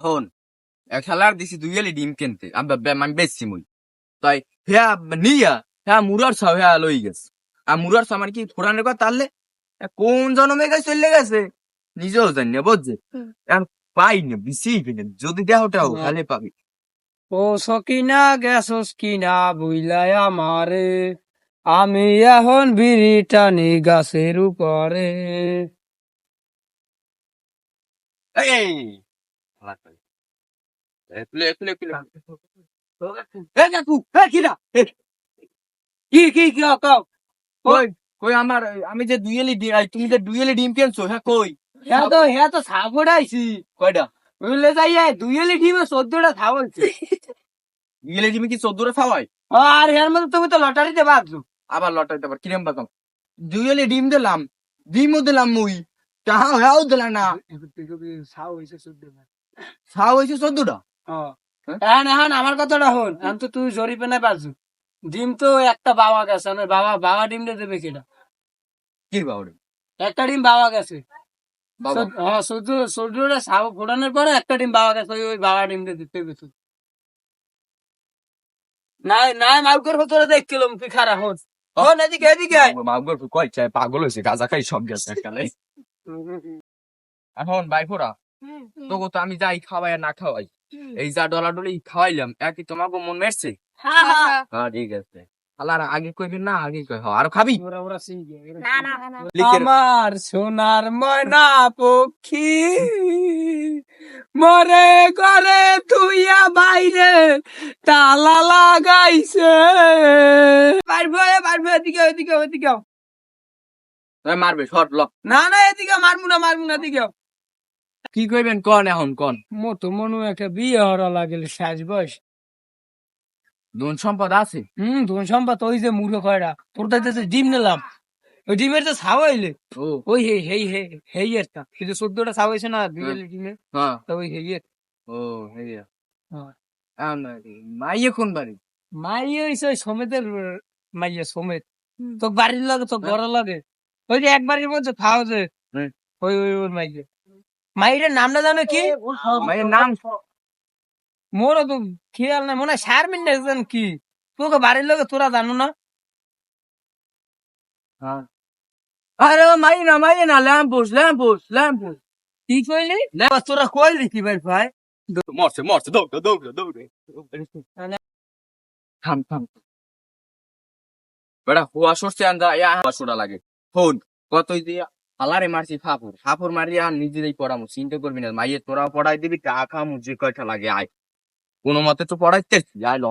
হন খেলার দিছি 2 এলি ডিম কিনতে আমি বেচছি মুই তাই হ্যাঁ নিয়া হ্যাঁ মুরার ছাও হ্যাঁ লই গেছে আর মুরার ছাও মানে কি ফোরানের কথা তাহলে কোন জন্মে গেছে চলে গেছে নিজেও জানি না বুঝছে এখন পাই না বিসি যদি দেহটাও খালে পাবি ও সকিনা গেছস কিনা বুইলাই আমারে আমি এখন বিড়ি টানি গাছের উপরে। এই কই কই আমার আমি যে 2 এলি তুমি যে 2 এলি ডিম কিনছো হ্যাঁ কই হ্যাঁ তো সাবড়াইছি কয়টা বুঝলে যাই দুইয়েলি ডিমে 14টা খাওয়াইছে। 2 এলি ডিমে কি 14টা খাওয়াই আর এর মধ্যে তুমি তো লটারিতে বাঁচছো। আবার লটাইতে আবার কিরম বাকাম 2 এলি ডিম দিলাম ডিমও দিলাম মুই তাহাও হ্যাও দিলা না ছাও হয়েছে 14টা এখন এখন আমার কথাটা হন এখন তো তুই জরিপে না পারছো ডিম তো একটা বাবা গেছে না বাবা বাবা ডিমটা দেবে কেটা কি বাবা একটা ডিম বাবা গেছে বাবা হ্যাঁ সূর্যটা সাব ফোটানোর পরে একটা ডিম বাবা গেছে ওই বাবা ডিমটা দিতে গেছে নাই নাই মাউকের ভেতরে দেখছিলাম কি খারাপ হন হন এদিকে এদিকে আয়। মাগর কই চাই পাগল হইছে গাজা খাই সব গেছে কালে এখন ভাইফোরা তোকে তো আমি যাই খাওয়াই আর না খাওয়াই এই যা ডলাডলি খাওয়াইলাম একই তোমাকে মন মেরছে হ্যাঁ ঠিক আছে আল্লাহ আগে কইবি না আগে কই আর খাবি লিখে আমার সোনার ময়না পক্ষী মরে করে তুইয়া বাইরে তালা লাগাইছে পারবো পারবো এদিকে ওইদিকে ওইদিকে তুই মারবে শর্ট লক না না এদিকে মারবো না এদিকে কি কইবেন কোন এখন কোন মতো মনু একটা বিয়ে হরা লাগেল সাজ বয়স ধন সম্পদ আছে ধন সম্পদ ওই যে মূর্খ কয়টা তোর কাছে ডিম নিলাম ওই ডিমের তো ছাওয়াইলে ও ওই হেই একটা কিন্তু 14টা ছাওয়াইছে না ডিমে হ্যাঁ তো ওই হেই ও হেয়া মাইয়ে কোন বাড়ি মাইয়ে হইছে ওই সমেতের মাইয়ে সমেত তো বাড়ির লাগে তো ঘরের লাগে ওই যে একবারের মধ্যে খাওয়া যে ওই ওর মাইয়ে মাইয়ের নামটা জানো কি মাইয়ের নাম মোরও তো খেয়াল নাই মনে হয় শারমিন না কি তোকে বাড়ির লোকে তোরা জানো না আরে মাইয়ে না ল্যাম্পোস কি কইলি তোরা কইলি কি ভাই ভাই মরছে দৌড়ে থাম বেটা হুয়া সরছে আন্দা হুয়া সোডা লাগে ফোন কতই দিয়া আলারে মারছি ফাফুর মারিয়া নিজেরাই পড়ামু চিন্তা করবি না মাইয়ে তোরা পড়াই দিবি টাকা খামু যে কয়টা লাগে আয় কোনো মতে তো পড়াইতে আয় ল